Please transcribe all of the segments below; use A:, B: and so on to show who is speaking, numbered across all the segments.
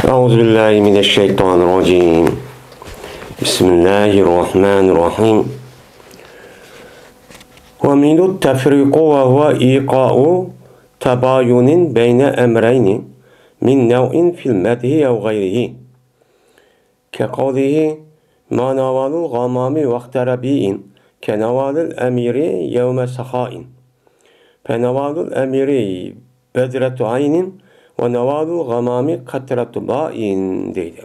A: أعوذ بالله من الشيطان الرجيم بسم الله الرحمن الرحيم ومن التفريق وهو إيقاع تباين بين أمرين من نوع في المدح أو غيره كقوله ما نوال الغمام وقت ربيع كنوال الأمير يوم سخاء فنوال الأمير بدرة عين وَنَوَالُ الْغَمَامِ قَتْرَةُ مَاءٍ deydi.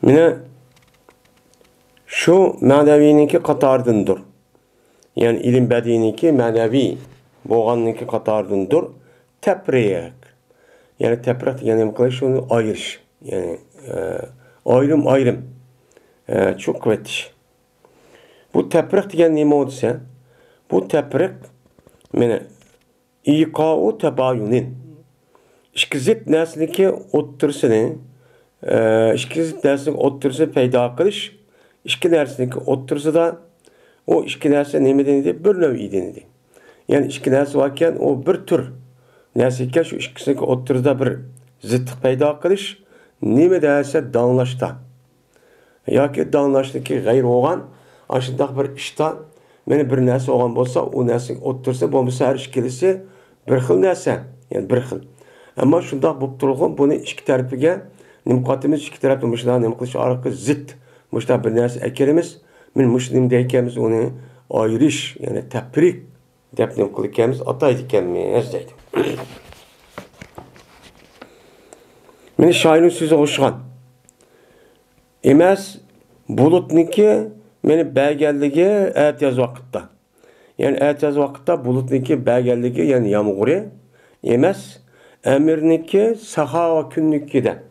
A: Mine şu manevininki katardındır. Yani ilim bedininki manevi boğanınki katardındır. Teprik. Yani teprik yani bu şunu ayırış. Yani ayrım. Çok kuvvetli. Bu teprik diyen ne olursa bu teprik mene iqa'u tebayunin işkizit nesliki ottursunu işkizit nesliki ottursu peyda kılış işki nesliki ottursu da o işki nesli ne denildi? Bir nevi denildi. Yani işki nesli varken o bir tür nesliki şu işkisindeki ottursuda bir zıttık peyda kılış ne derse danlaşta ya ki danlaştaki gayr olan aşındak bir işta meni bir narsa olgan bo'lsa, u narsa o'ttirsa, bo'lmasa har ikkilisi bir xil narsa, ya'ni bir xil. Ammo shundoq bo'lib turgan, buni ikki tarafiga nimqotimiz ikki tarafda mushlar nima qilish orqali zid, mushlar bir narsa akirimiz, men muslim deykanmiz, uni ayirish, ya'ni tafriq deb nima qilganmiz, ataydi ekanmiz deydi. Meni shoirning so'zi o'xshagan. Emas, bulutniki meni belgelligi ertez vaqtda. Yani ertez vaqtda bulutniki belgelligi yani yağmuri emas, emirniki saha va kunnikida.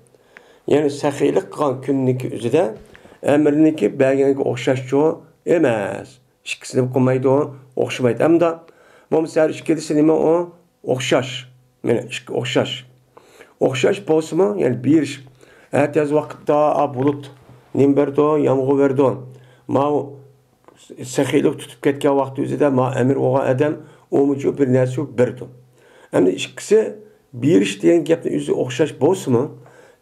A: Yani saxiylik qilgan kunniki o'zida emirniki belgelligi o'xshashcho emas. Ikkisini qilmaydi o, o'xshamaydi. Hamda bo'lmasa ikkisi nima o? O'xshash. Meni o'xshash. O'xshash bo'lsa-mi, yani bir ertez vaqtda bulut nim berdi, yağmur berdi. Ma saxiylik tutib ketgan vaqt o'zida ma amir o'g'an adam o'muchu bir narsa berdi. Endi ikkisi berish degan gapni o'zi o'xshash bo'lsa-mi,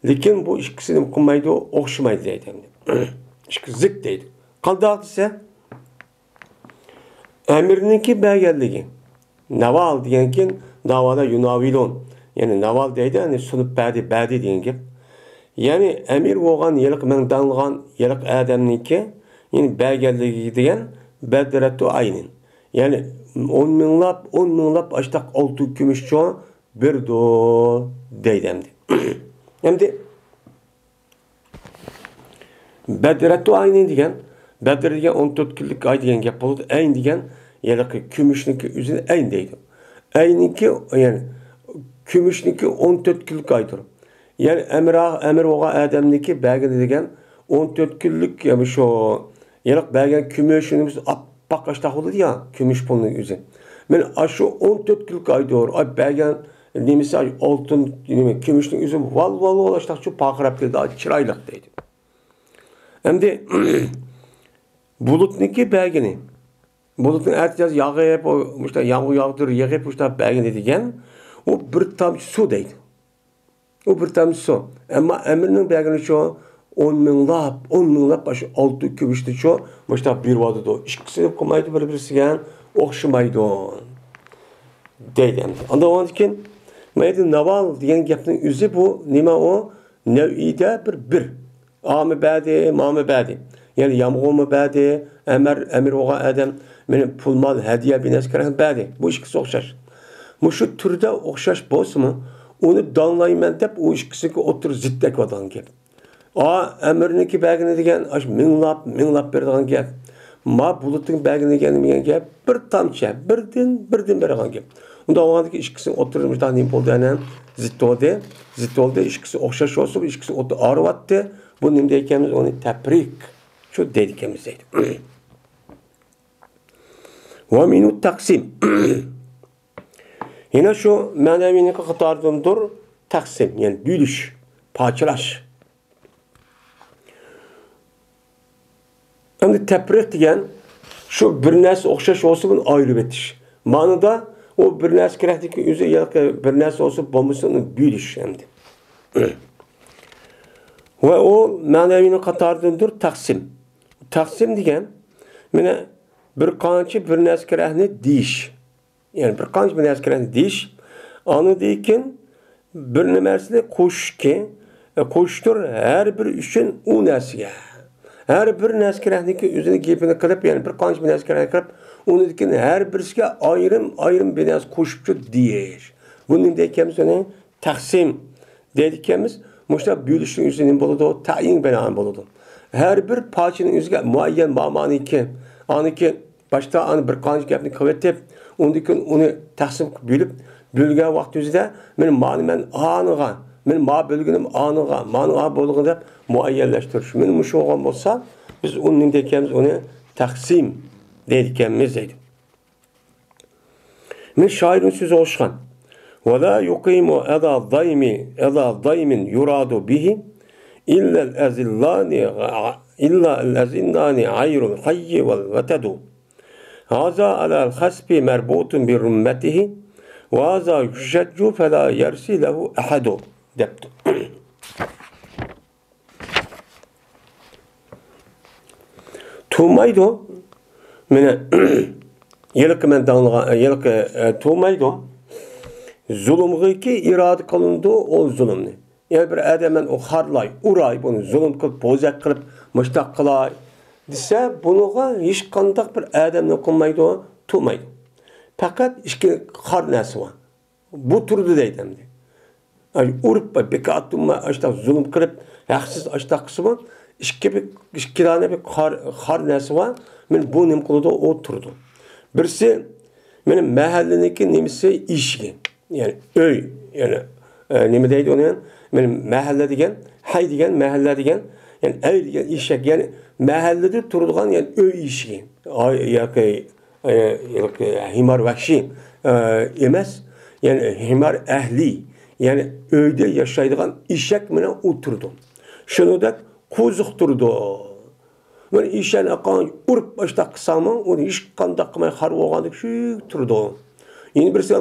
A: lekin bu ikkisini qilmaydi, o'xshamaydi deydi. Ikki zid deydi. Qandoq desa, amirniki berganligi. Naval degankin navoda yunavilon. Yani naval deydi, yani sunib badi degan gap. Yani amir o'g'an yiliq mingdangan yiliq adamniki yani belgelligi degan bedretu aynin. Yani 10 minglab açtak altı kümüşçü bir do deydemdi. Hem de bedretu aynin degan bedre degan 14 kunlik ay degan gap bo'ldi. Ayn degan yalaqi kümüşniki üzerine ayn deydi. Ayninki yani kümüşniki 14 kunlik aydır. Yani emir oğa adamniki belgeli degan 14 kunlik yani şu yalak belgen kümüşünümüz appak açtak oldu ya kümüş pulunun yüzü. Ben aşı 14 kilok ay doğru ay belgen nemisi ay altın kümüşün yüzü val açtak şu pakırap dedi daha çıraylık deydi. Hem de bulutniki belgeni bulutun ertesi yağı hep işte yağmur yağdır yağı hep işte belgen dedigen o bir tam su deydi. O bir tam su. Ama emrinin belgeni şu 10 minglab başı altı kümüştü şu başta bir vardı da ikisini koymaydı birbirisiyle okşamaydı deydim. Ondan sonra meydi naval diyen gapning yüzü bu nima o nev'ide bir amı badi mamı badi yani yağmur badi emir oğa adam benim pul mal hediye bines keren badi bu ikisi okşaş. Bu şu türde okşaş bo'lsa mı onu danlayman deb o ikisiga otur zittek vadan gap. Emirniki belgini degan minglab beradigan gap. Ma bulutning belgini degan gap bir tamcha, birdan beradigan gap. Unda o'g'andagi ikkisi o'tirib nim bo'ldi ana zitoldi ikkisi o'xshash bo'lsa, ikkisi o'tirib bu nima deykanmiz uni tafriq. Shu deykanmiz deydi. Va minut taqsim. Yine şu ma'naviyni qatordandir taqsim, yani büyüş, parçalash. Endi tafriq degan şu bir narsa o'xshash bo'lsa buni ayirib etish. Ma'noda O bir narsa kerakdiki o'zi yoki bir narsa olsa bo'lmasa uni bo'lish endi. Va o ma'naviy qatoridandir taqsim. Taqsim degan mana bir qancha bir narsa kerakni deyish. Ya'ni bir qancha bir narsa kerakni deyish, anidan bir narsani qo'shishga, qo'shtir har bir uchun u narsaga. Har bir narsa kerakniki o'zini gapini qilib, ya'ni bir qancha bir narsa kerak qilib, unidan har birisiga ayrim bir narsa qo'shib deyish. Bunday deymiz uni taqsim deydiganmiz. Mushta bo'lishning o'zini bo'ladi, tayin bilan bo'ladi. Har bir parchaning o'ziga muayyan ma'noniki, aniki boshda bir qancha gapni qilib, undan uni taqsim qilib bo'lgan vaqt o'zida men aniga, men ma bo'lganim aniga, ma'no bo'lgan deb muayyanlashtirish. Men mush bo'lgan bo'lsa, biz uning deymiz uni taqsim deydiganmiz deydi. Men shoirning so'zi o'xshagan. ولا يقيم أذى ضيم يراد به إلا الأزلان عير الحي والوتد هذا على الخسب مربوط برمته وهذا يشج فلا يرسي له أحد دبت. تومايدو من يلك من دانغا يلك تومايدو zulümgeki irade kılındı o zulümni. Yani bir adamın o harlay, uray bunu zulüm kılıp, bozak kılıp, müştak kılay dese bunuğa hiç kandak bir adamını kılmaydı o, tutmaydı. Fakat işki har nesi var. Bu türlü deydim. Yani urup bekaatımma açtak zulüm kılıp, haksız açtak kısmı işki tane bir har nesi var. Ben bu nem kılıdı o türlü. Birisi benim mahalleniki nemisi işki. Yani öy, yani ne deydi onu? Benim mahalle degen, hay degen, mahalle degen, yani öy degen işek, yani mahallede turduğun yani öy işi. Himar vahşi emez, yani himar ehli, yani öyde yaşaydığın işek mene oturdu. Şunu da kozuk durdu. Yani işen akan urup başta kısamı, onu iş kandak kımay har oğandık şu turdu. Yeni birisi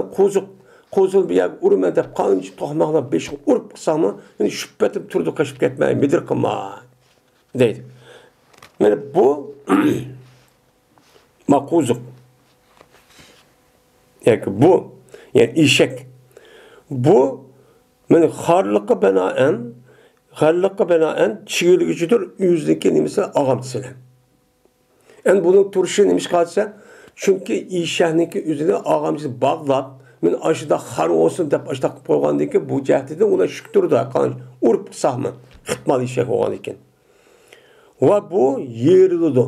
A: Kozul bir yer urma deb qancha to'qmoqlab besh urib qilsami, yani shubbatib turdi qashib ketmay, midir qilma deydi. Mana bu maquzuk. Yani bu, yani ishak. Bu mana xarliqqa binaen chigilgichidir, o'ziniki nimasi og'amchisilar. Yani bunun turişi neymiş kalsa? Çünkü ishakniki o'zini og'amchisi bog'lab men aşıda xar olsun deb aşıda qo'ygandan keyin bu jahdida uni shukturda urib sahmi xitmal ishak bo'lgan ekan. Va bu yerildi.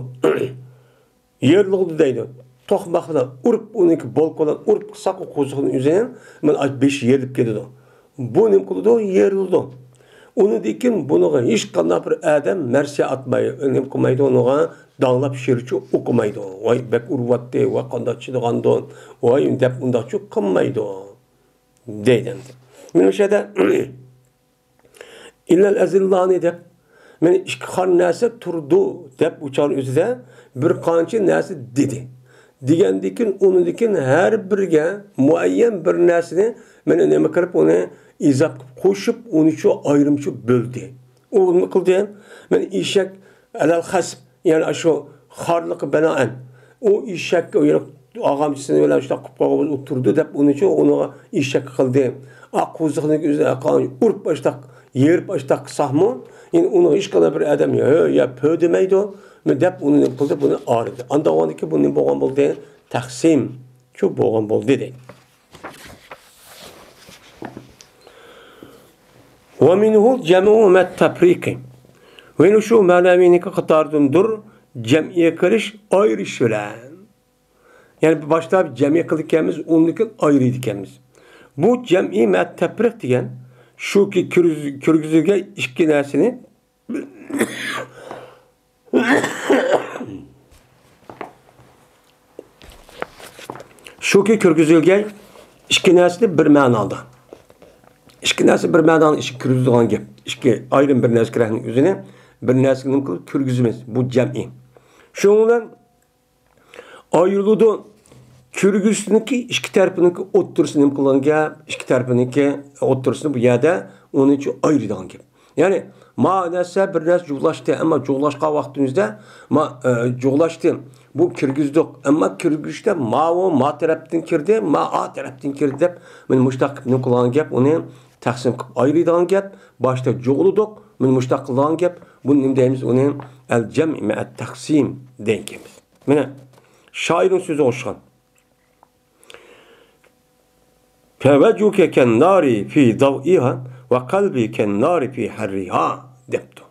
A: Yerildi deydi. To'qmoqdan urib uniki bolqodan urib qilsak qo'ziqning o'zidan men 5 yerilib ketadi. Bu nim qildi? Yerildi. Uni dekin buniga hech qanday bir odam marsiya atmaydi, nim qilmaydi, uniga danglab she'rchi o'qimaydi. Voy bak urvatdi, va qanday chidigandon, voy deb undaqchi qilmaydi deydi. Men o'sha yerda illal azillani deb men ikki xil narsa turdi deb uchar o'zida bir qancha narsa dedi. Degandikin unidikin har biriga muayyan bir narsani men nima qilib uni izab qo'shib uni shu ayrimchi bo'ldi. U nima qildi? Men ishak alal xasb, ya'ni shu xarliqi binoan u ishakka og'amchisini bilan shu qilib qo'yib o'tirdi deb uni shu uni ishak qildi. Qo'ziqning o'zida urib boshlaq, yer boshlaq qilsaqmi, yani uni hech qanday bir odam ya pö demaydi. Men deb uni qildi, buni aridi. Anda o'niki buni bo'lgan bo'ldi, taqsim shu bo'lgan bo'ldi deydi. Ve minhu cem'u met tapriki. Ve şu manaviniki qatardandır cem'iye qilish ayrışılar. Yani başta bir cem'iye qilganmiz, onunki ayrı ekanmiz. Bu cem'i met taprik degan shuki kirgizilgan ikki narsani shuki kirgizilgan ikki narsani bir ma'noda. İki narsa bir ma'noni ishi kirgizilgan gap. İki ayrim bir narsa kirahning o'zini bir narsa nima qilib kirgizimiz. Bu jam'i. Shu bilan ayrildi Kürgüsününki ikki tarafınınki o'ttirisini nima qilgan gap, ikki tarafınınki o'ttirisini bu yerda onun için ayırıdan gap. Yani ma narsa bir narsa jo'lashdi, ammo jo'lashgan vaqtimizda ma jo'lashdi. Bu kirgizdik, ammo kirgizishda ma tarafdan kirdi, ma a tarafdan kirdi deb men mushtaq nima qilgan gap, uni taqsim qilib ayırıdan gap. Boshda jo'ladik, men mushtaq qilgan gap. Buni nima deymiz? Uni al-jam' ma'at taqsim deymiz. Mana shoirning so'zi o'xshagan. فوجهك كالنار في ضوئها وقلبي كالنار في حرها depti.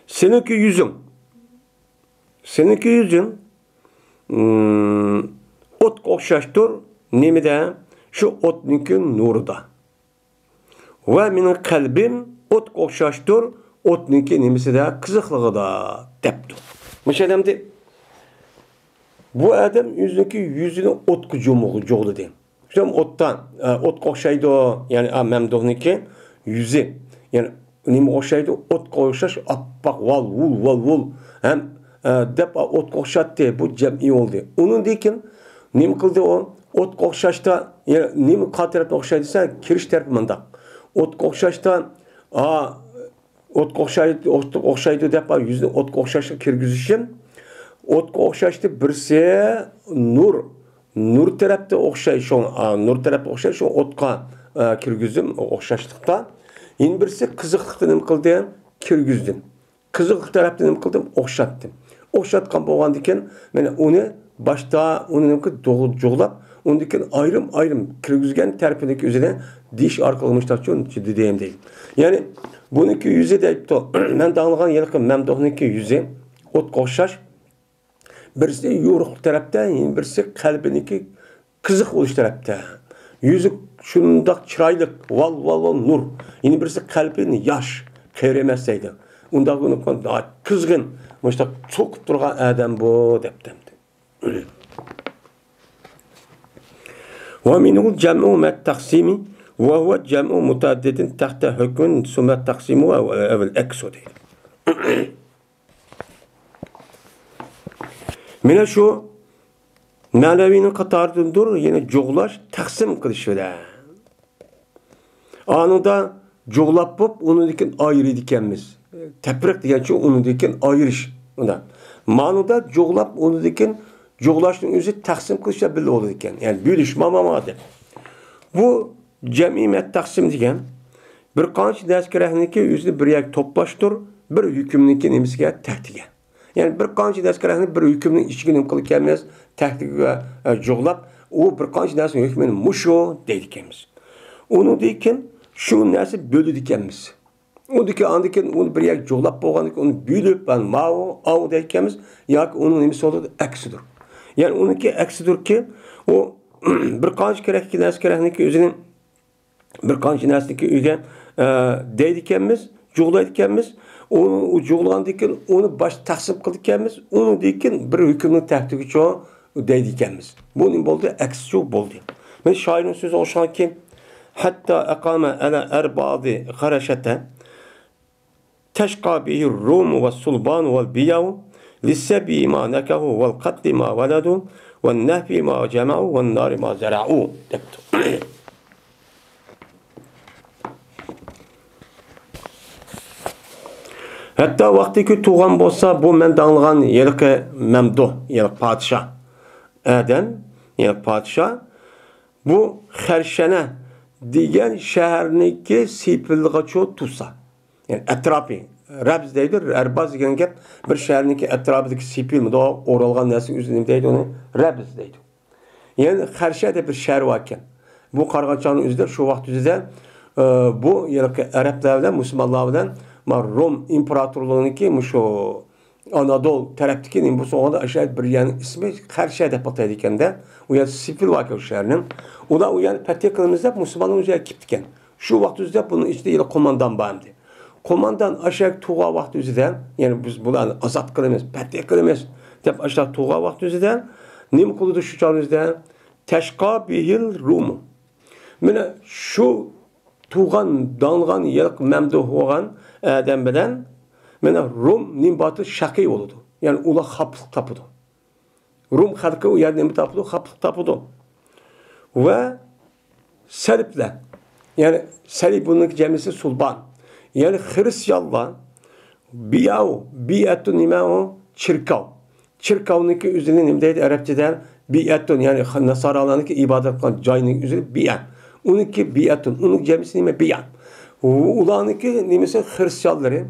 A: Seninki yüzün ot okşaştır nemide şu otninki nurda. Ve benim kalbim ot okşaştır otninki nemeside kızıklığı depti. Mesela bu adam yüzünü ot kucumuğu çoğulu deyim. İşte ottan, ot okşaydı o, yani memduhniki yüzü. Yani nime okşaydı, ot okşaş, appak, vul. Hem dep ot okşattı, bu cem'i oldu. Onun deyken, nime kıldı o, ot okşaşta, yani nime katırat okşaydıysa, kiriş terpi mandak. Ot okşaşta, ot okşaydı dep yüzünü ot okşaşta kirgizişim. Ot okşaştı birisi nur tarafta o'xshay shu o'tqa kirgizdim o'xshashlikda. Endi birisi qiziqlikda nima qildim? Kirgizdim. Qiziqlik tarafda nima qildim? O'xshatdim. O'xshatgan bo'lgandan keyin mana uni boshda uni nima qilib jo'g'lab, undan keyin ayrim kirgizgan tarafidagi o'zini dish orqali mushtaqchun jiddiy deyim deydi. Ya'ni buniki yuzi deyapti. Men danglagan yilqi mamduhniki yuzi o'tqa o'xshash. Birisi yo'ruq tarafda, birisi qalbiniki qiziq bo'lish tarafda. Yüzü shundoq chiroyli, val nur. Yine birisi qalbini yosh, qeyremasaydi. Undaq uni qizg'in, mana cho'kib turgan odam bu debdi. Wa minhu jam'u mat taqsimi wa huwa jam'u mutaaddidin tahta hukm summa taqsimu wa al-aksu. Mana shu ma'naviyning qatoridandir, yine jo'g'lash, taqsim qilish edi. Anında jo'g'lab bo'lib, unidan ayirdi ekanmiz. Tapriq degancha unidan ayirish. Unda ma'noda jo'g'lab, unidan jo'g'lashning o'zi taqsim qilishda birga bo'ladi ekan. Ya'ni bo'lish mamamadi. Bu jamiyat taqsim degan bir qancha daskarahninki o'zini bir yak to'plashtir, bir hukmniki nimasiga tahtiga. Yani bir qancha daskarahni bir hukmning ichiga nima qilib kelamiz, tahtiga jo'g'lab, u bir qancha narsaning hukmini musho deydi ekanmiz. Uni deykin shu narsa bo'ladi ekanmiz. Undaki andikin uni bir yak jo'g'lab bo'lgandan keyin uni bo'lib, mao deydi ekanmiz, yoki uning nimasi bo'ladi, aksidir. Yani uniki aksidirki, o bir qancha kerakli daskarahninki o'zining bir qancha narsaniki uyga deydi ekanmiz, jo'g'laydi ekanmiz. Onu jo'g'landan keyin uni bosh taqsim qildi ekanmiz. Uni deykin bir hukmning tahtiga cho deydi ekanmiz. Bu nima bo'ldi? Aksi shu bo'ldi. Men shoirning so'zi o'shanki, hatta aqama ala arbadi qarashata tashqa bihi rum va sulban va biyav lisabi ma nakahu wal qatl ma waladu wan nahfi ma jama'u wan nar ma zara'u debdi. Hatta vaqtiki tug'an bo'lsa, bu men danglagan yilqi Mamduh, yilqi podshoh Adam, yilqi podshoh bu Xarshana degan shaharniki sepilg'icho tusa. Yani atrofi, Rabz deydi, Arbaz degan gap bir shaharniki atrofidagi sepilmida o'ralgan narsa o'zini deydi, uni Rabz deydi. Yani Xarshada bir shahar ekan. Bu Qarg'achonning o'zida shu vaqt o'zida bu yilqi arablar bilan musulmonlar bilan Rum imparatorluğunki şu Anadolu taraftaki bu sonunda aşağı bir yani ismi Xarşa deb ataydı ekan da. O yani sipil vakı o şehrin. O da o yani fetih kılımızda Müslümanın üzerine gittiken. Şu vakti üzerinde bunun içinde ile komandan bağımdı. Komandan aşağı tuğa vakti üzerinde yani biz bunları azat kılımız, fetih kılımız deb aşağı tuğa vakti üzerinde nim kılıdı şu çağımızda teşka bihil Rumu. Mine şu tuğan, danğan, yılq memduh olan adam bilen mana Rum nimbatı şakî oldu. Yani ula haplık tapıdı. Rum xalqi u yerda nima topdi? Xapliq topdi. Va saliblar. Yani salib bunun cemisi sulban. Yani Hristiyanlar biyatun nima o? Çirkav. Çirkavniki üzerine nima deydi Arapçada? Biyatun yani Nasaralarniki ibadet kılan joyning üzerine biyat. Uniki biyatun. Unun cemisi nima? Biyat. Ulaniki nimesi Hristiyanları.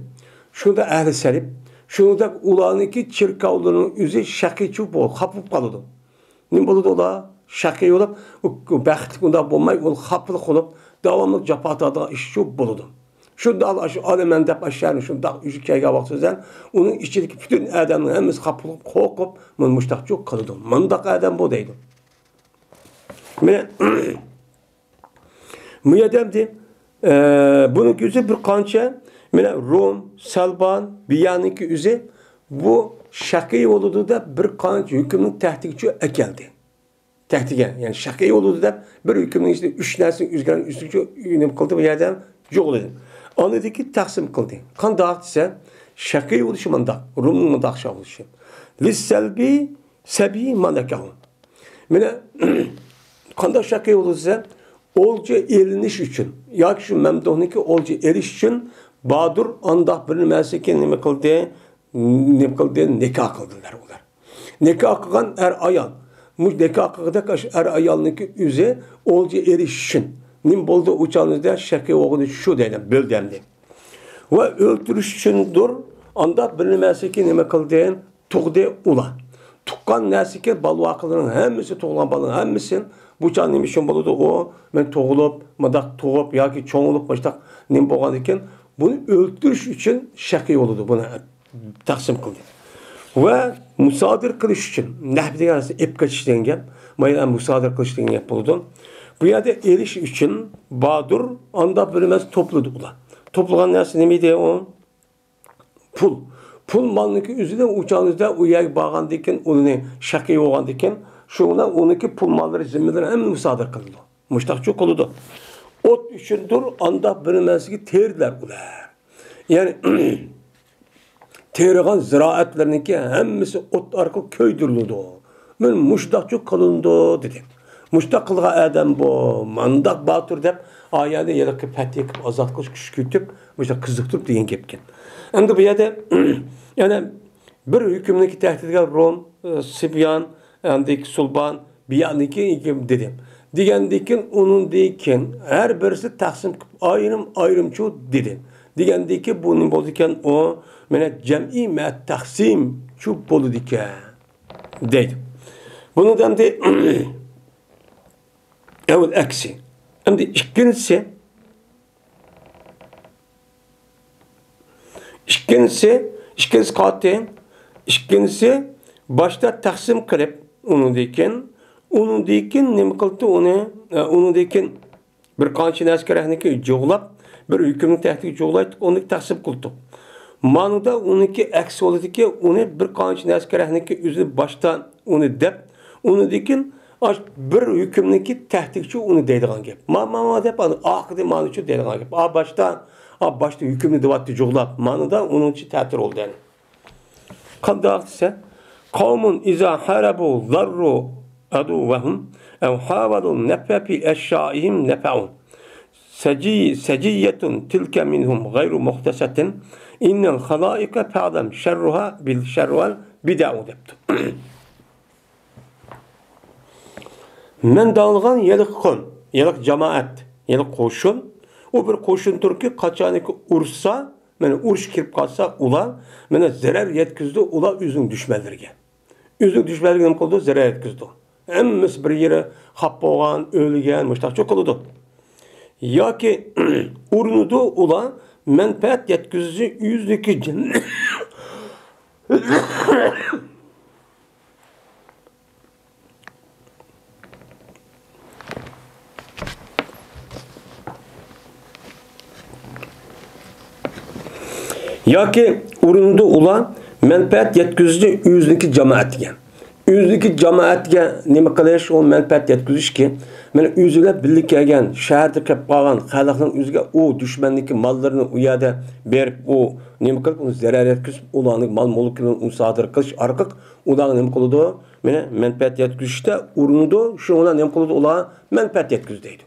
A: Şurada ehli salib. Şurada ulaniki çirkavlarının üzeri şakiçu bol. Kapıp kalıdı. Ne boludu ola? Şakay olup, bəxtlik onda bulmay, ol xaplıq olup, davamlıq capatada iş çok boludu. Şu dal alemən dəb aşağıны, şu dağ üçü kəyga vaxt sözən, onun içindeki bütün adamın həmiz xaplıq qoqup, mən müştaq çok kalıdı. Mandaq adam bu deydi. Bu adamdı, bunun yüzü bir qança, Rum, Salban, Biyaniki yüzü, bu şakay oludu da bir qança hükümün təhdikçi əkeldi. Tehtige yani şakayı olurdu da bir hükümün içinde üç nesil üzgaren üstücü yönelim kıldı ve yerden yok dedi. Anladı ki taksim kıldı. Kan dağıtsa şakayı oluşu mandak. Rum'un mandak şah oluşu. Lisselbi sebi mandakahu. Mene kanda şakayı olursa olca eriniş için ya ki şu memduhniki olca eriş için Badur andak birinin mesleki ne kıldı? Ne kıldı? Nikah kıldılar onlar. Nikah kılan her ayan. Nikah kıldık er ayalniki üze olca erişin. Nim boldu uçağınızda şakay oğunu şu dedim, böldemdi. Ve öldürüş içindir, anda birinin mesleki nime kıldığın tuğde ula. Tukkan nesike balı akılının hemmisi, tuğulan balının hemmisin, bıçağın nimişin boludu o, ben tuğulup, madak tuğup, ya ki çoğulup, baştak nim boğan iken, bunu öldürüş için şakay oludu, buna taksim kıldı. Ve musadir kılış için, nehbide yarısı ep kaçıştığın gel, mayılan musadir kılıştığın gel buludu. Bu yerde eriş için Badur anda bilmez topladı ula. Toplanan neresi nemiydi o? Pul. Pul malniki üzerinde uçağınızda uyay bağan diken, onu şakayı oğan diken, şuna onunki pul malları zimmeleri hem musadir kıldı. Müştak çok oldu. Ot içindir anda bilmez ki terdiler ula. Yani teriğan ziraatlarınki hemmisi ot arka köydürüldü. Ben müştak çok kalındı dedim. Müştak kılga adam bu, mandak batır dep, ayağını yelaki pəti yıkıp, azat kılış küçükütüp, müştak kızıktırıp deyin kepken. Hem de bu yerde, yani bir hükümdeki tehditler Rom, Sibyan, yani Sulban, Biyaniki dedim. Digendikin onun deyken, her birisi taksim ayrımçı dedim. Digendiki bunun boludiken o, cem'i me taksim çub boludiken dedim. Bunu da hem de evet aksi. Hem de ikincisi katı, ikincisi başta taksim kılıp onun deyken ne kıldı onu deyken bir kançın askerliğindeki çoğulap bir hükümün tehdit çoğulaydık onu taksim kıldık. Manıda onunki aksi oldu ki onu bir kançın askerliğindeki üzü başta onu dep onu deyken bir hükümdeki tehditçi onu deydiğen gibi. Ma dep ahide manıçı deydiğen gibi. Başta hükümlü divattı çoğulap manıda onun için tehdit oldu yani. Kanda ise kavmun iza harabu zarru aduvahum ev havadu nefefi eşyaihim nefeun. Seciyetun tilke minhum gayru muhtesetin innel halaike fa'dem şerruha bil şerruhal bida'u deptu. Men dağılgan yelik cemaat, yelik koşun. O bir koşundur ki kaçaniki ursa, urş kirip kalsa ula, zarar yetkizdi ula üzün düşmelerge. Üzün düşmelerge ne oldu? Zarar yetkizdi. Emmis bir yere hap boğan, ölgen, müştak çok oldu. Ya ki urnudu ula, menfaat yetkizdi yüzdeki cennet. Ya ki urundu ula menfaat yetkizdi yüzdeki cemaatge. Yüzdeki cemaatge nima qilish o menfaat yetkizish ki yüzüle birlik kelgan shaharda kelib qolgan xalqning yüzüge o düşmendeki mallarını u yerda berib o nima qilib uni zarar yetkizib ularning mal mulkini sodir qilish orqali ularni nima qiladi Mene menfaat yetkizishda urinadi, shu ular nima qiladi? Ular menfaat yetkazdi.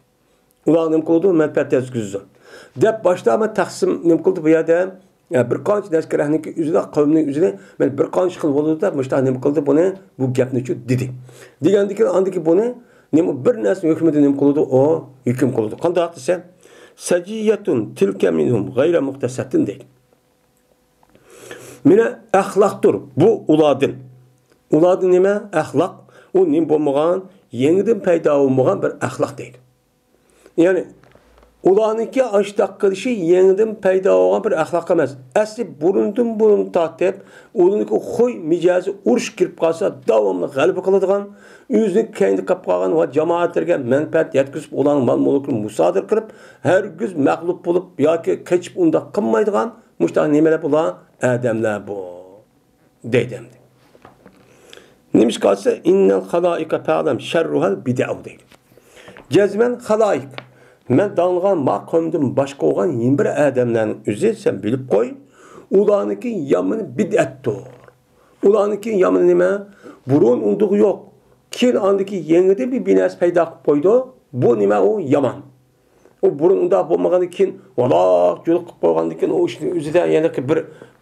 A: Ular nima qiladi? Menfaat yetkazdi. Deb boshlama taqsim nima qildi bu yerda? Bir qancha naskarahning o'zida qavmning o'zida men bir qancha xil bo'ldi-da, mushta nima qildi buni? Bu gapni-chu dedi. Degandan andiki buni nima bir narsa hukmida nima qildi? O hukm qildi. Qanday desa, sajiyatun tilka minhum g'ayra muhtasatin deydi. Mene axloqdir. Bu ulardan. Ulardan nima? Axloq. O nima bo'lmagan, yangidan paydo bo'lmagan bir axloq deydi. Ya'ni ularniki ashtaq qilishi yangidan paydo bo'lgan bir axloq emas. Asli burundan burun tortib, ularniki xo'y mijozi urush kirib qolsa, davomli g'alaba qiladigan, o'zini keyinga qilib qolgan va jamoatlarga manfaat yetkazib, ularning mol-mulkini musodir qilib, hargiz mag'lub bo'lib yoki qechib unda qilmaydigan mushta nimalar bular? Adamlar bu. Deydi. Nimish qolsa innal xaloiqa ta'lam sharruhal bid'ah deydi. Jazman xaloiq men danılgan maqomdan boshqa olgan bir adamlarning o'zi sen bilib qo'y, ularniki yomoni bid'atdir. Ularniki yomoni nima? Burun unduq yo'q. Keyin andiki yengida bir binas paydo qilib qo'ydi. Bu nima u? Yomon. O burun undaq bo'lmagandan keyin valoq yo'q qilib qo'ygandan keyin o ishni o'zida yana bir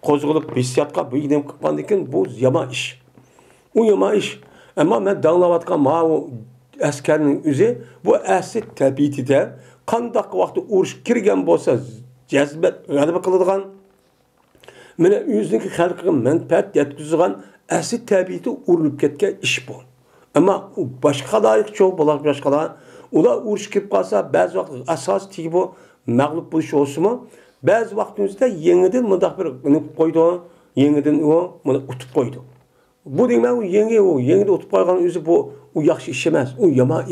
A: qo'zg'alib hissiyotga bu nima qilgandan keyin bu yomon ish. U yomon ish. Ammo men danglayotgan ma o askarning o'zi bu asli tabiatida qandaq vaqtda urush kirgan bo'lsa jazbat g'alaba qiladigan mana o'ziniki xalqiga manfaat yetkazadigan asli tabiati urilib ketgan ish bu. Ammo boshqa loyiq cho'q bo'lar boshqalar ular urush kirib qolsa ba'zi vaqt asos tigi bu mag'lub bo'lish olsimi ba'zi vaqtimizda yangidan mundaq bir qo'ydi, yangidan u buni utib qo'ydi. Bu demak u yengida utib qo'ygan o'zi bu u yaxshi ish emas, u yomon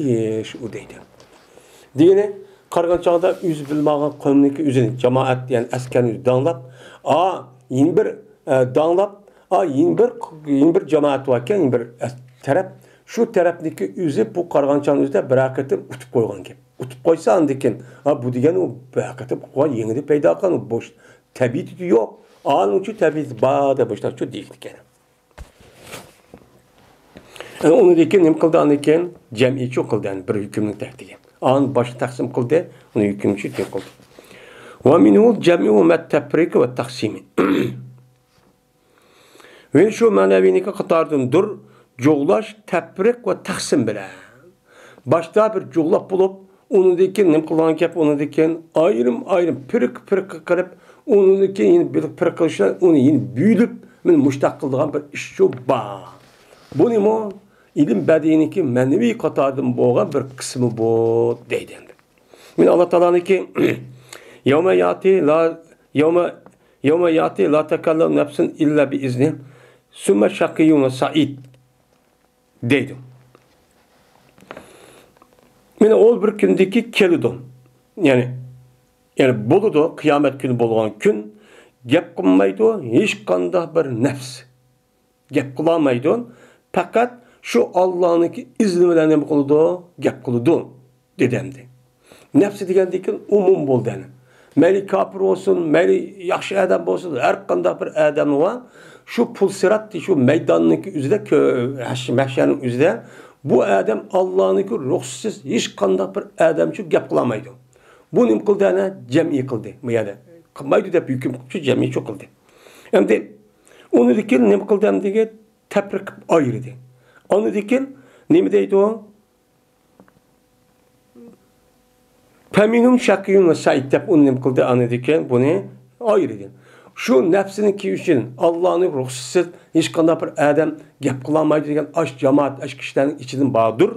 A: ish u deydi. Degani qargan chog'da o'zi bilmagan qonuniki o'zini jamoat ya'ni askarni danglab, yeni bir danglab, yeni bir jamoat var ekan, yeni bir taraf shu tarafniki o'zi bu qargan chog'da o'zida bir haqiqatdan utib qo'ygan gap. Utib qo'ysa andikin, bu degani u haqiqatdan qo'ygan yengida paydo qilgan u bo'sh tabiati yo'q. Anunchi tabiati ba'da boshlar shu deydi ekan. Onu dekin nima qildi andikin jamiyatchi qildi bir hukmni taqdiga. An bosh taqsim qildi, uni hukmchi qildi. Va minhu jam'u mat-tafriq va taqsim. Ve shu ma'naviylikka qatordandir jo'g'lash, tafriq va taqsim bilan. Boshda bir jo'g'lab bo'lib, uni dekin nima qilgan gap, uni dekin ayrim firq qilib, uni dekin bir firq qilishlar, uni büyülüp men mushtaq qiladigan bir ish shu bor. Bu nima? İlim bədiyiniki mənəvi qatardan bo'lgan bir qismi bu deydi. Men Alloh taolaniki yawma yati la takallam nafsun illa bi izni summa shaqiyyun sa'id deydi. Men ol bir kundaki keldi. Yani bo'ladi, qiyomat kuni bo'lgan kun gap qilmaydi, hech qanday bir nafs gap qilmaydi. Faqat şu Allah'ınki izni bilen ne kıldı? Gap kıldı dedemdi. Nefsi degendikin umum boldu yani. Meli kafir olsun, meli yaxşı adam olsun, her qanday bir adam var. Şu pulsirat, şu meydanınki üzerinde, məhşərin üzerinde bu adam Allah'ınki ruhsuz, hiç qanday bir adam şu gap kılamaydı. Bu ne kıldı yani? Cem'i kıldı. Yani kılmaydı da hüküm şu cem'i çok kıldı. Hem de onu dikin ne kıldı hem de teprik ayırdı. Onu dikin, ne deydi o? Feminum şakkiyun ve saidtep onu ne kıldı onu dikin, bunu ayırdı. Şu nefsinin ki için Allah'ın ruhsuz, hiç kadar bir adam gap kılamaydı diyen aş cemaat, aş kişilerin içinin bağıdır.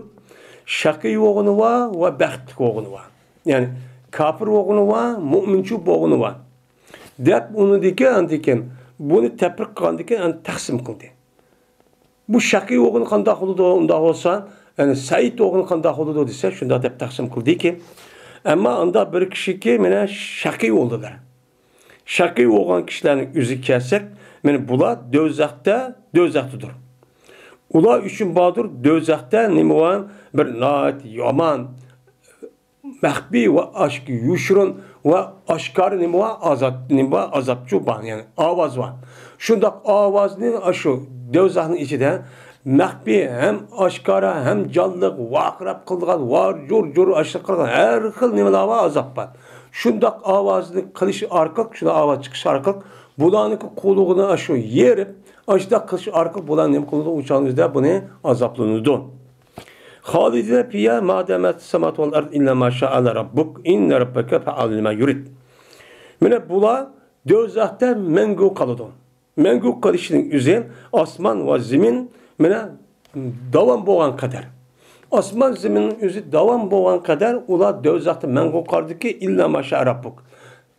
A: Şakki oğunu var ve bəxtlik oğunu var. Yani kafir oğunu var, müminçi oğunu var. Dep onu dikin, bunu teprik kılan dikin, taksim kıldı. Bu şakki oğunu qanday qıldı unda olsa, yani Said oğunu qanday qıldı dese, şunda dep taqsim qıldı ki, ama anda bir kişi ki mene şakki oldular. Şakki olgan kişilerin üzü kelsek, mene bular dözaqtıdır. Ular üçün bağdır dözaqda nima var? Bir nat, yaman, mahbi ve aşkı, yuşrun ve aşkar nima var? Azapçı var, yani avaz var. Şundak avazını aşı dövzahın içinde Mahbi hem aşkara hem canlıq vaqırab qıldıgan, var jur aşıq qıldıgan her xil nimalar var azap var. Şundaq avazını qilish arqaq, şuna avaz chiqish arqaq, bularniki qulluğunu aşu yerib, aşda qilish arqaq bularni nima qildi uçağınızda bunu azaplanıdı. Halidine fiya mademet semat vel ard illa ma şa'ala rabbuk inne rabbeke fe'al lima yurid. Mine bular dozaqda mengu qalıdı. Mengu qilishning üzeri osmon va zemin mine davam bo'lgan qadar. Osmon zeminning o'zi davam bo'lgan qadar ular dozaqda mengu qaldiki illa ma sha'a rabbuk.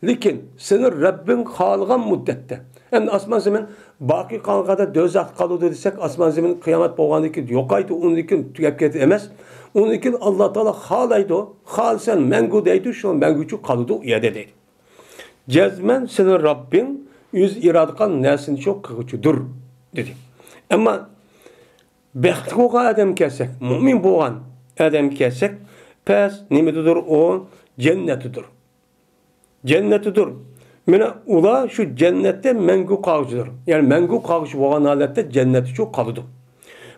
A: Lekin seni Rabbin xohlagan muddatda. Endi osmon zemin baqiy qolganda dozaq qoladi desak, osmon zemin qiyomat bo'lgandan keyin yo'qaydi, undan keyin tugab ketadi emas. Undan keyin Alloh taolo xohlaydi, xohlasan mengu deydi, shu menguchi qoladi u yerda deydi. Cezmen senin Rabbin yüz iradıkan nesini çok kıvıçıdır dedi. Ama bəxti boğan adam kelsek, mümin boğan adam kelsek, pes nimidir o cennetidir. Cennetidir. Mine ula şu cennette mengu kavcıdır. Yani mengu kavcı boğan halette cenneti çok kalıdır.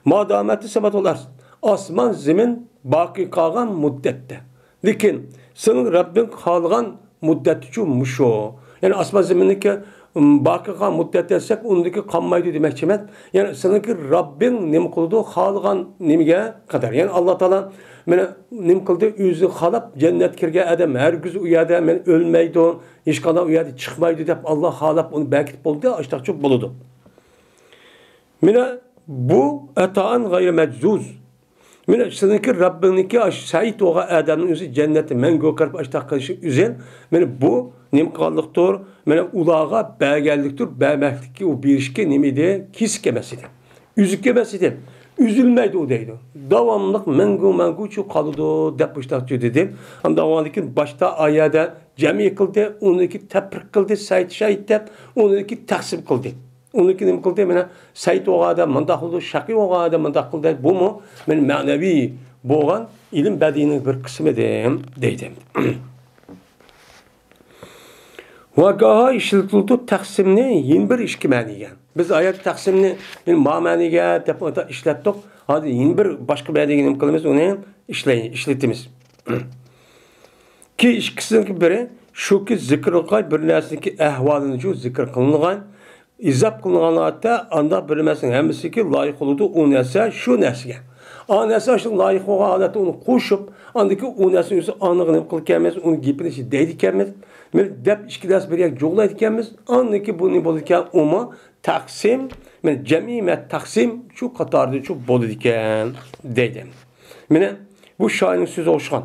A: Madameti sebat olar. Asman zemin baki kalgan muddette. Lakin senin Rabbin kalgan muddeti şu muşo. Yani asman zemindeki baki kalan muddet etsek ondaki kanmaydı demek çemet. Yani seninki Rabbin nim kıldı kalgan nimge kadar. Yani Allah Teala mene nim kıldı yüzü halap cennet kirge adam her gün uyada men ölmeydi o hiç kadar uyada çıkmaydı deyip Allah halap onu belki buldu açtık çok buludu. Mene bu etaan gayri meczuz. Mine seninki Rabbiniki şahit oğa adamın yüzü cenneti mengo karp açtık kılışı üzen. Mene bu nim kallıktır. Mene ulağa belgeldiktir. Belmeklik ki o bir işki nimidi kiskemesidir. Üzükemesidir. Üzülmeydi o deydi. Davamlık mengu çok kalıdı depuştakçı dedim. Ama davamlıkin başta ayada cemi kıldı. Onunki teprik kıldı. Şahit dep. Onunki taksim kıldı. Onunki nim kıldı. Mene Said oğada mandak kıldı. Şaki oğada mandak kıldı. Bu mu? Men manevi boğan ilim bedinin bir kısmı deydim. Vakaha işletildi taksimni yeni bir işki maniga. Biz ayet taksimni ma maniga deb işletdik. Hadi yeni bir başka maniga nim qilamiz, uni ishlatamiz. Ki ishkisining biri shuki zikrilgan bir narsaniki ahvolini shu zikr qilingan, izab qilingan holatda anda bir narsaning hammasiki loyiq bo'ladi u narsa shu narsaga. O narsa shu loyiq bo'lgan holatda uni qo'shib, andaki u narsa o'zi aniq nim qilganmiz, uni gapini deydi ekanmiz. Men dep ikki dars bir yak jo'g'laydi ekanmiz. Andaki bu ne bo'ladi ekan? Umi taqsim, men jamiat taqsim shu qatorda shu bo'ladi ekan deydi. Mene bu shoirning so'zi o'xshagan.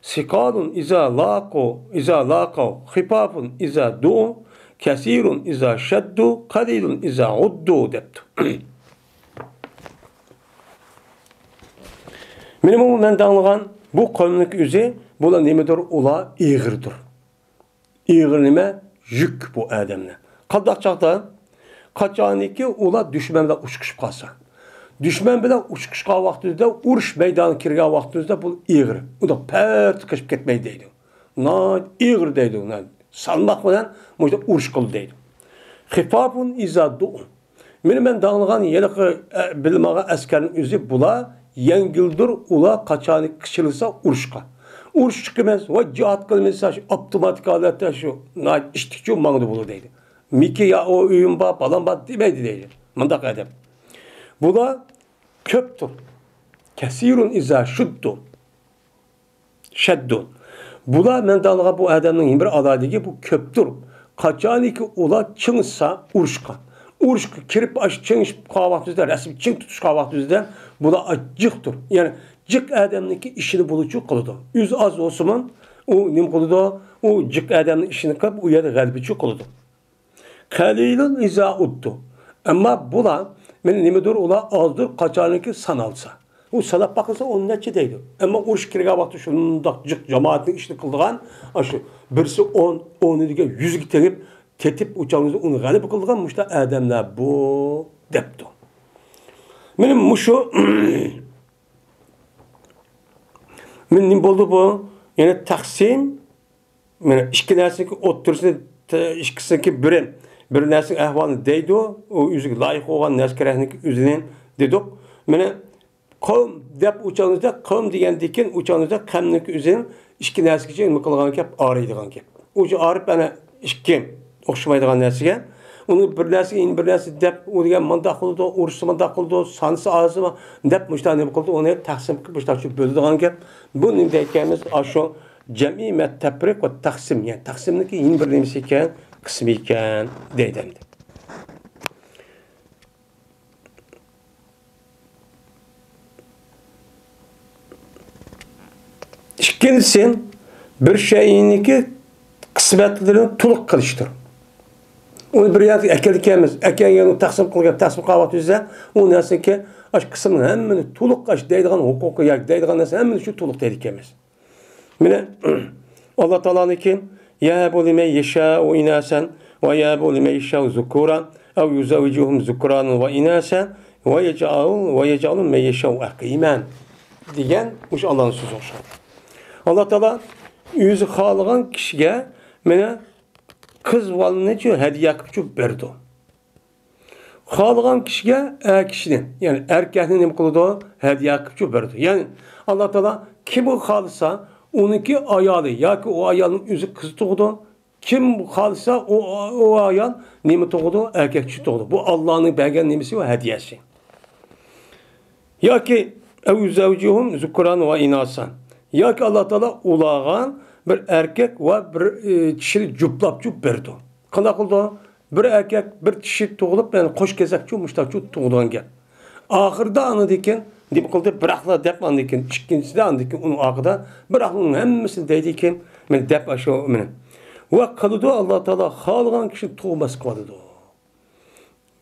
A: Siqalun iza laqo, xifafun iza du, kasirun iza shaddu, qalilun iza uddu debdi. Mene bu men danglagan bu qavmning o'zi bular nimadir? Ular ig'irdir. İğirlime yük bu adamlar. Qandaq çağda qaçaniki ular düşman bilan uçqışıb qalsa. Düşman bilan uçqışqa vaqtida urush maydoniga kirgan vaqtida bu ig'ir. Unda pert qishib ketmaydi deydi. Na ig'ir deydi. Salmoq bilan mujda urush qil deydi. Xifafun izadu. Men danglagan yeliqi bilmagan askarning o'zi bular yengildir ular qaçaniki qishilsa urushqa. Urush chiqmas va jihad qilmasa avtomatik holatda shu ishtikchu mangdi bo'ladi deydi. Miki ya o uyim bor, balam bor demaydi deydi. Mundaq adam. Bular ko'pdir. Kasirun iza shuddu. Shaddun. Bular men dalga bu adamning bir aladigi bu ko'pdir. Qachoniki ular chingsa urushqa. Urushqa kirib chingishib qolgan vaqtida, rasm ching tutish qolgan vaqtida bular ajjiqdir. Ya'ni cık adamniki işini bulucu kılıdı. Yüz az olsun o nim kılıdı. O cık adamın işini kılıp o yerde galbici kılıdı. Kalilun iza uttu. Ama bula benim nimidir ola azdır kaçanınki sanalsa. O salap bakılsa onun neçe deydi. Ama uruş kirga vakti şundak cık cemaatin işini kıldığan aşı birisi 10, 10'a 100 gittirip tetip uçağınızı onu galip kıldığan müşte adamlar bu depti. Benim muşu men nim bo'ldi bu? Yani taqsim, mana ikki narsaga o'ttirsini, ikkisiniki bir narsaning ahvolini deydi, o o'ziga loyiq bo'lgan narsaning o'zini dedik. Mana qavm deb uçağınızda qavm degandikin uçağınızda qamniki o'zing ikki narsaga nima qilgan gap araydigan gap. O'sha arib ana ikki o'xshamaydigan narsaga uni bir narsa bir narsa deb u degan mandaq qildi, urushni mandaq qildi, sansi azmi deb mushta nima qildi, uni taqsim qilib mushta bo'ladigan gap. Bu nima deyotganimiz shu jamiyat tafriq va taqsim, ya'ni taqsimniki yin bir nimasi ekan, qismi ekan deydi. İkincisi bir şeyinki kısmetlerini tuluk kılıştır. Onu bir yer ekelkemiz, ekelgen taksim kılgan, taksim kavat üzere, o neyse ki aş kısmının hemmini tuluk aş deydiğen hukuku yak deydiğen neyse hemmini şu tuluk deydikemiz. Mine Allah Teala'nın ki ya bu lime yeşâ'u inâsen ve ya bu lime yeşâ'u zukûran ev yüzevcuhum zukûran ve inâsen ve yec'alun me yeşâ'u akîmen diyen muş Allah'ın sözü olsun. Allah Teala yüzü xalığan kişiye mene kız valını için hediye kıpçı berdi. Xalığan kişiye kişinin yani erkeğinin ne kıldı hediye kıpçı berdi. Yani Allah Teala kim xalısa onunki ayalı ya ki o ayalın yüzü kız doğdu. Kim xalısa o ayal nemi doğdu erkekçi doğdu. Bu Allah'ın belgen nemesi ve hediyesi. Ya ki ev zevcuhum zukran ve inasan. Ya ki Allah Teala ulağan bir erkek ve bir kişiyi cüplap berdi. Qanday qildi? Bir erkek bir kişi doğulup yani qo'sh kezakçı muştaqçı doğduğan gap. Ahırda anı diken deb qildi, biraqla deb anı diken, ikkinchisida anı diken onun ahırda biraqның hammasini deydi diken, men deb aşo men. Ve qildi Allah Teala xalqan kişi tug'mas qildi.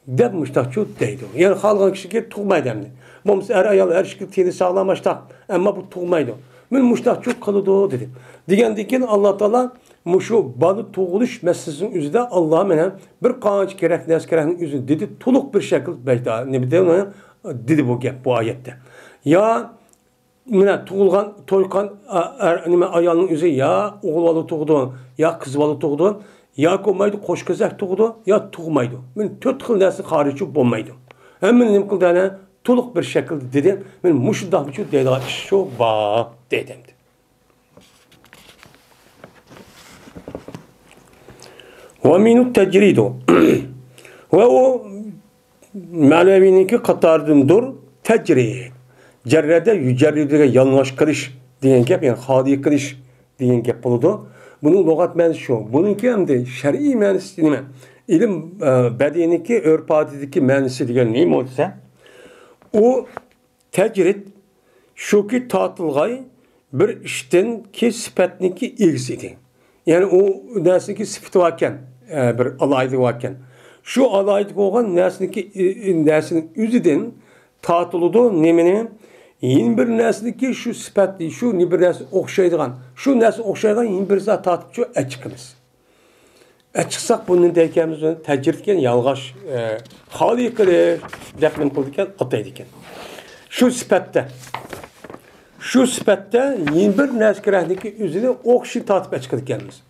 A: Deb muştaqçı deydi. Yani xalqan kişiga tug'maydi endi. Bo'lmasa er ayol er kişi teni sağlamıştaq, ama bu tug'maydi. Men muştaqçı qildi dedi. Degandikin Allah Teala muşu balı tuğuluş meselesinin üzerinde Allah menen bir qancha kerak narsa kerakning üzerinde dedi to'liq bir şekil beyda ne dedi dedi bu gap bu ayette. Ya mena tug'ilgan to'yqan nima ayolning o'zi ya o'g'il bola tug'di, ya qiz bola tug'di, ya ko'maydi qo'sh kezak tug'di, ya tug'maydi. Men to'rt xil narsa xorichi bo'lmaydi. Hammani nima qildi ana to'liq bir şekil dedi. Men mushundaq bu deydigan ish shu ba dedim. Ve minut tecridu. Ve o manevininki katardındır tecrid. Cerrede yücerridiğe yanlış kılış diyen gap, yani hadi kılış diyen gap buludu. Bunun logat mənisi şu. Bununki hem de şer'i mənisi nime? İlim bedeniki, örpadidiki mənisi diyen neyim olsa? O tecrid şu ki tatılgay bir işten ki sipetniki ilgisi. Yani o nesniki sifati varken, bir alaydı varken, şu alaydı olan nesnin üzüden tatılıdı nemini, yeni bir nesniki şu sifati, şu bir nesni okşaydıgan, şu nesni okşaydıgan yeni bir zat tatıp şu çıkımız. Çıksak bunun deykemizden tecrübken yalgaç, hali kırı, defmen kıldıkken ataydıkken. Şu yeni bir neskerehniki üzerine okşi tatıp çıkırdıkkenimiz.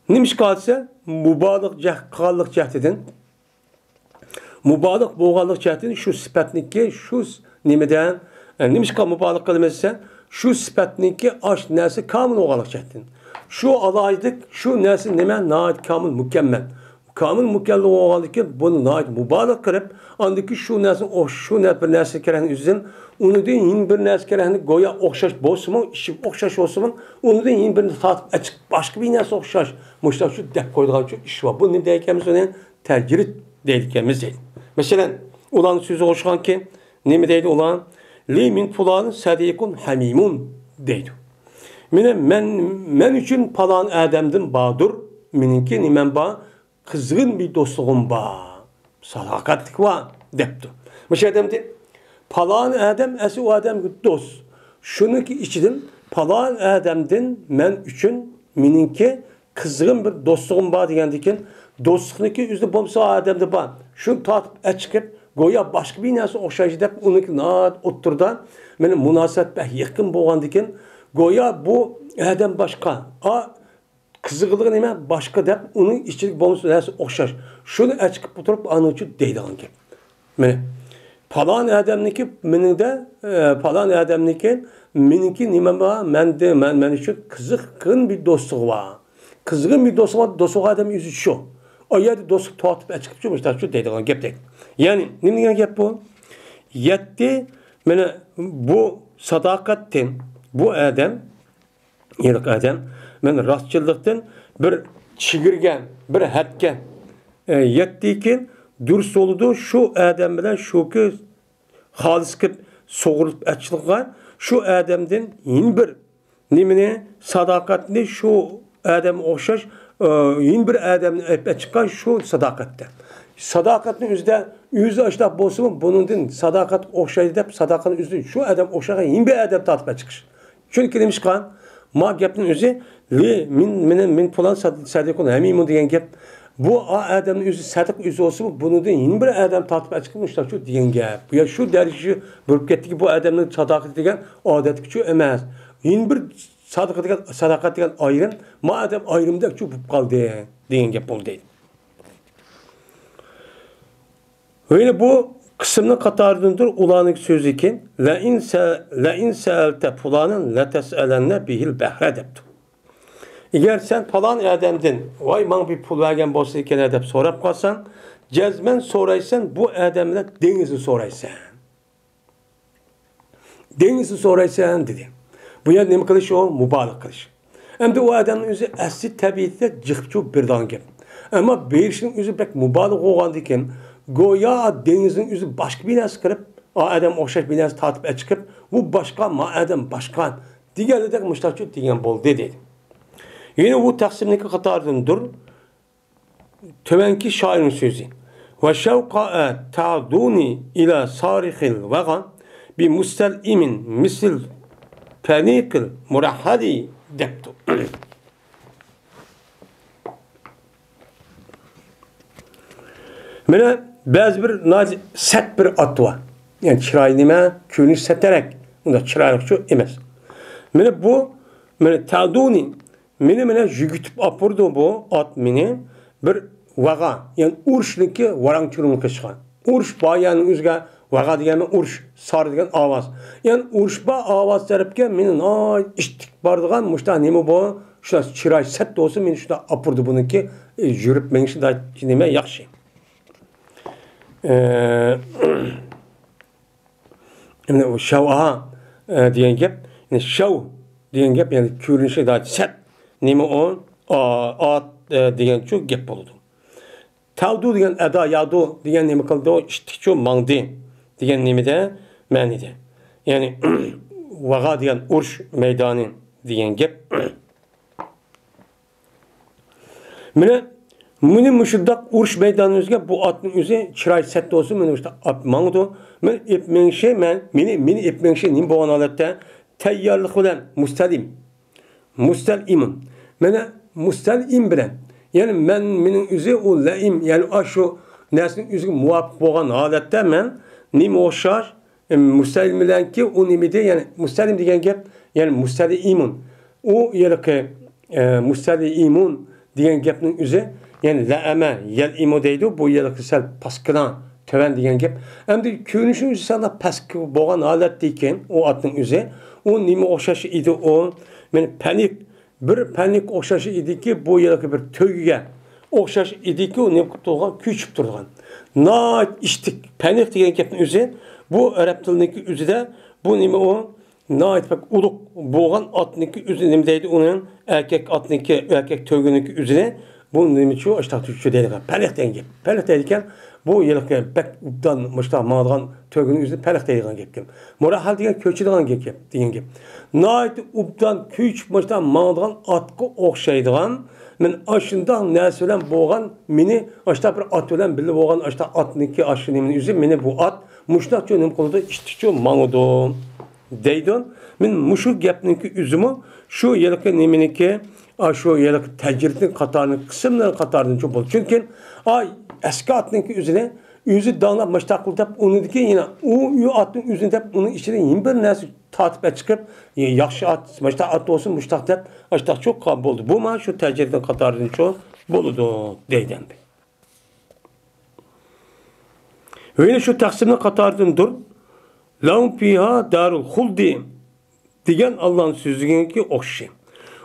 A: Neymiş kalsa mubalık cehdeden mubalık boğalık cehdeden şu sipetniki şu nimeden neymiş kal mubalık kelimesi şu sipetniki aş nesi kamil boğalık cehdeden şu alaydık şu nesi neme naat kamil mükemmel mükemmel boğalık ki bunu naat mubalık kırıp andaki şu nesi o şu ne bir nesi kerehnin üzerine onu da yeni bir nesi kerehni goya okşaş bozsumun işi okşaş olsumun onu da yeni bir tatıp açık başka bir nesi okşaş muşta şu dep koyduğun şu iş var. Bu ne deykemiz onun tecrid deykemiz değil. Mesela ulan sözü hoşkan ki ne mi deydi ulan li min fulanın sadikun hamimun deydi. Men için falan adamdım badur meninki nimen ba kızgın bir dostluğum ba sadakatlik var depti. Mesela demdi falan adam esi o adam dost. Şunu ki içidim falan adamdan men için meninki kızgın bir dostluğum var diyendikin dostluğundaki yüzde bomsa adamda var. Şunu tatıp çıkıp goya başka bir narsa okşayıcı deyip onunki naat oturdan benim münasebet pek yakın boğandikin goya bu adam başka. Kızgınlığı neyme başka deyip onun içilik bomsa narsa okşayıcı. Şunu çıkıp oturup anıcı deydi anki. Falan adamniki meninde falan adamniki meniki nima var? Men için kızgın bir dostluq var. Kızgın bir dostluq adam yüzü şu. O yerde dostluq tortib chiqib chiqib shu deydigan gapdek. Ya'ni nima degan gap bu? Yetti mana bu sadaqatdan bu adam yılıq adam men rastçılıktan bir çigirgen, bir hatga yettikin durst oldu şu adam bilan şu ki halis qilib so'g'irib achilgan şu adamdan yin bir nimani sadaqatni şu adam o'xshash yin bir adamni aytib chiqqan şu sadaqatda. Sadaqatni yüzde açlab bo'lsa buningdan sadaqat o'xshaydi deb sadaqatni o'zi şu adam o'xshagan yin bir adam tortib chiqish. Chunki nima chiqqan? Ma gapning o'zi men falan sadiqon hamimun degan gap. Bu adamning o'zi sadiq o'zi bo'lsa buningdan yin bir adam tortib chiqib shu degan gap. Bu ya shu darajada bo'lib ketdiki bu adamning sadaqati degan odatga shu emas. Yin bir sadaqat degan ayrim, ma adam ayrimda shu bo'lib qoldi degan gap bo'ldi. Öyle bu kısmının katarındır ulanık sözü ki la in sa'alte fulanın la tes'alenne bihil behre deptu. Eğer sen falan adamdan vay man bir pul vergen bolsa iken dep sorap kalsan cezmen soraysan bu adamla denizi soraysan. Denizi soraysan dedi. Bu yer nima qilish o mübalik qilish. Hem de o adamın özü asli tabiatda jıqçu birdan gap. Ama berişin özü pek mübalik olgan diken goya denizin yüzü başka bir nas kırıp adam o'xshash bir nas tatip çıkıp bu başka ma adam başka diğerlerde müştaçı diyen bol dedi. Yine bu taksimdeki katardandır. Tövenki şairin sözü. Ve şevka'a ta'duni ila sarihil vegan bi mustel'imin misil penikil murahhadi deptu. Mene bazı bir nazi set bir at var. Yani çırayı nime köyünü seterek. Bunda çıraylık şu emez. Mene bu ta'duni mene jügütüp apurdu bu at mene bir vaga. Yani urşliki varang çürümlükü çıkan. Urş bayanın üzge vaga diyen urş sar diyen avaz. Yani urş ba avaz teripken mene iştik bardıgan muşta nime bu şuna çırayı set de olsa mene şuna apurdu bununki jürüp menişi da nime yakşı. Yani o şav'a diyen gap, yani şav diyen gap yani körünüşe daha set nime on at diyen çok gap oldu. Tavdu diyen ada yadu diyen nime kaldı o işte çok mangdi diyen nime de manide. Yani vaga diyen urş meydanı diyen gap. Mene Muni müşuddak urş meydanı üzge bu atın üzü çıray sette olsun meni işte at mangdu. Men ipmenşe meni ipmenşe nim boğan alette teyyarlık bilen mustelimin. Mene mustelim bilen. Yani menin üzü o laim yani aşu nesin üzü muvaffak boğan alette men nim oşar mustelim bilen ki o nimide yani mustelim diyen gap yani mustelimin. O yerke mustelimun diyen gapның üzü yani la'ame yel imo deydi bu yerlik sel paskılan töven diyen gap. Hem de körünüşün üzü sana paskı boğan alet deyken o atın üzü o nime oxşaşı idi o yani panik oxşaşı idi ki bu yerlik bir töyüge oxşaşı idi ki o nime kutluğun küçüp durduğun. Na içtik panik diyen gapның üzü bu Arap dilindeki üzü de bu nime o nait bak uluk boğan atniki üzü nime deydi onun erkek atniki erkek töyüneki üzüne bu nime çoğu işte Türkçe deydi. Panik diyen gap. Panik deydiken bu yerlik bek ubdan müştah mağdan töyünün üzü panik deydiğen gap. Murahhal diyen köçü diyen gap. Nait ubdan küç müştah mağdan atkı oxşaydıgan men aşından nesölen boğan meni işte bir at ölen bile boğan işte atniki aşı nimenin üzü meni bu at müştah çoğu nime kolda işte çoğu mağdu deydin. Men muşu gapniki üzümü şu yerlik nimeniki şu yerlik tecrübenin katarını kısımların katarını çok bol. Çünkü eski atniki üzerine yüzü dağınıp müştakıl tap onu dike yine o atın üzerine tap onun içine yine bir nesli tatip çıkıp yakşı at müştak at olsun müştak tap müştak çok kabul oldu. Bu ma şu tecrübenin katarını çok boludu deyden. Öyle şu taksimini katardındır. Lahum fiha darul huldi degan Allah'ın sözügenki okşi.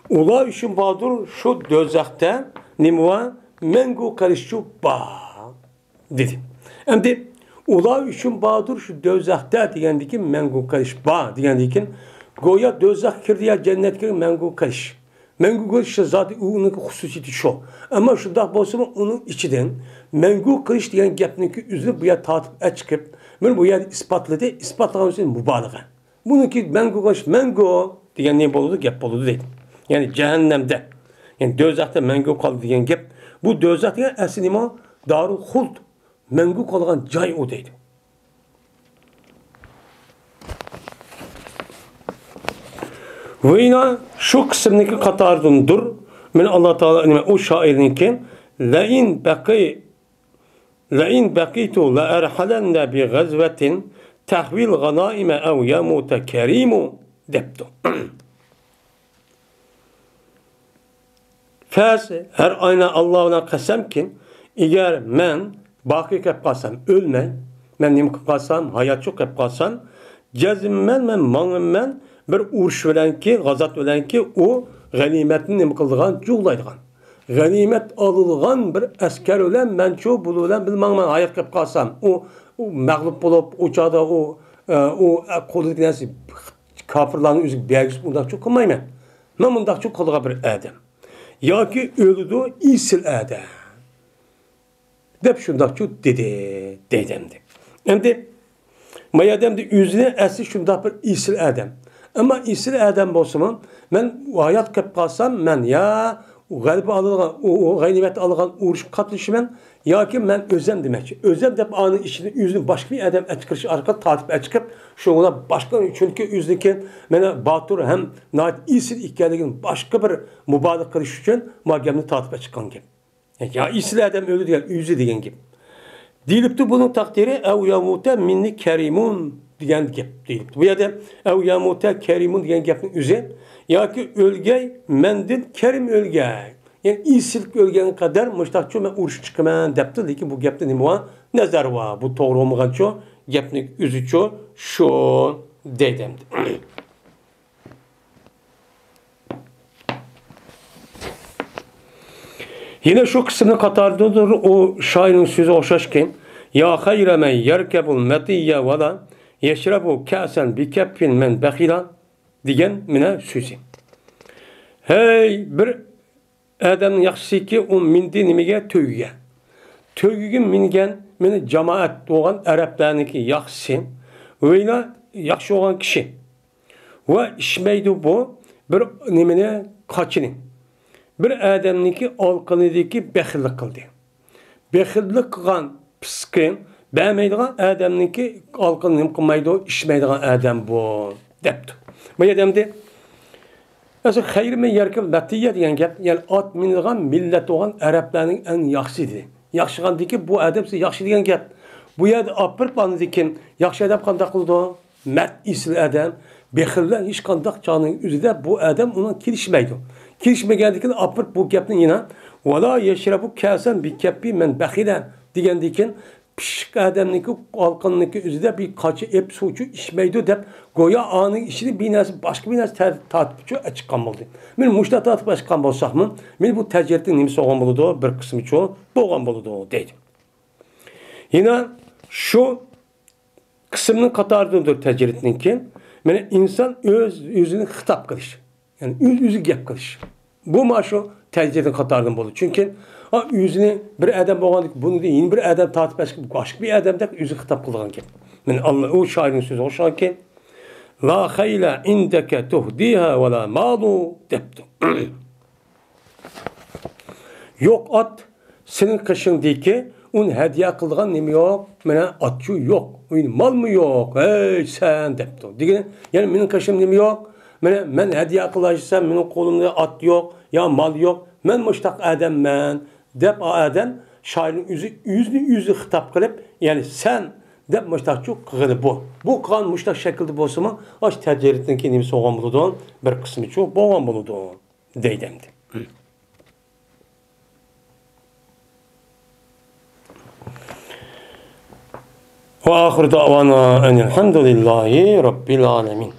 A: Ular üçün badur şu dözakta nimva mengu karışçu ba dedi. Endi ular üçün badur şu dözakta degandiki mengu karış ba degandikin goya dözak kirdiya cennet kir mengu karış. Mengu karış zaten onun hususiyeti şu. Ama şunda bolsa onun içinden mengu karış degan gapniki üzülüp bu yer tatip çıkıp ben bu yer ispatladı. İspatlagan için mübalağa. Bununki mengu karış mengu degan ne boludu? Gap boludu deydi. Yani cehennemde. Yani dözakta mengu kaldı degan gap. Bu dözak degan asli nima? Darul huld. Mengu kalgan joy o deydi. Ve yine şu kısımdaki katardındır. Men Allah Teala o şairinki لَاِنْ بَقِيتُ لَاَرْحَلَنَّ بِغَزْوَةٍ تَحْوِيلْ غَنَائِمَ اَوْ يَمُوتَ كَرِيمُ deptu. Fez her ayna Allah'ına kasem ki eğer men baki kep kalsam ölme men nim kalsam hayat çok kep kalsam cezimmen men mangmen bir uruş ölen ki gazat ölen ki o ganimetini nim kıldıgan cuğlaydıgan ganimet alılgan bir asker ölen men çoğu bulu ölen bilmem men hayat kep kalsam o mağlup olup o çağda o kolu dinlensi kafirlerin üzük belgisi bundan çok kılmayım men bundan çok kılığa bir adam ya ki öldü isil adam dep şundak çok dedemdi. Endi mayademdi yüzüne esi şundak bir isil adam. Ama isil adam bolsam men hayat kep kalsam men ya galiba alıngan o ganimet alıngan uruş katılışım ya ki men özem demek. Özem dep anın içinde yüzünü başka bir adam açıkırış arka tatip çıkıp şuna başka çünkü yüzdeki mena batur hem nait isil ikkaligin başka bir mübalağa kılış için magemni tatip çıkan gibi. Ya isil adam öldü diye yüzü degen gibi. Dilipti bunun takdiri ev yamute minni kerimun diyen gibi dilipti. Bu ya da ev yamute kerimun diyen gapın üzeri ya ki ölgey mendil kerim ölgey. Yani isil ölgen kadar müştakçı men uruş çıkıman depti ki bu gapta nima var? Nazar var. Bu doğru olmagan ço gapni üzü ço şu dedemdi. Yine şu kısmını katardıdır o şairin sözü oşaşken ya hayra men yerkebul metiyye ve la yeşrebu kâsen bi keppin men bekhila diyen mine sözü. Hey bir adamın yaxşısı ki o mindi nimege töyge. Töygün mingen mene cemaat olan Araplarınki yaxşısı öyle yaxşı olan kişi. Ve işmeydi bu bir nimene kaçının. Bir adamniki alqınıdaki bəxillik qıldı. Bəxillik qılğan pısqın, bəməydiğən adamniki alqını qılmaydı, işməydiğən adam bu, depti. Bu adamdı, mesela xeyr men yerkib latiyyə deyən gəp, yəni at mindiğən millət olan Ərəblərin ən yaxşıdır. Yaxşıqandı ki, bu adam size yaxşı deyən gəp. Bu yerdə apır planıdı ki, yaxşı adam qandaq qıldı, mərd isil adam, bəxillər hiç qandaq canın üzüdə bu adam ona kirişməydi. Kirişmegəndikən apır bu gəpnin yine وَلَا يَشْرَبُ كَاسًا بِكَبِّ مَنْ بَخِلًا degəndikən pişik adamniki alqınlıki üzüdə bir qaçı ep suçu içmeydi dep goya anın işini bir nəsi başqa bir nəsi tatipçi açıqan oldu. Men muşta tatip açıqan bolsaq mı? Men bu təcrübətin nimisi olan boludu, bir qismi çoğu boğan boludu deydi. Yine şu kısmının katardığıdır təcrübətin ki, men insan öz yüzünü xitap qılış. Yani yüzü gap qılış. Bu maşo təcrübətin katardım bolu. Çünkü yüzünü bir adam boğandık bunu değil, yeni bir adam tatip açıp başka bir adam da yüzü xitap qılğan ki. Men Allah o şairin sözü o şan ki la khayla indeke tuhdiha ve la malu deptu. Yok at senin kışındaki un hediye kılgan nemi yok, mena atçı yok, mal mı yok, hey sen deptu. Yani benim kışım nemi yok, men hediye kılaşsam benim kolumda at yok, ya mal yok, men müştak adam men, dep adam şairin yüzü hitap kılıp, yani sen dep müştakçı kıgıdı bu. Bu kan müştak şekilde bolsa mı, aç tecrübetin kendimi soğan buludu, bir kısmı çok boğan buludu, deydemdi. Ve ahir davana enelhamdülillahi rabbil alemin.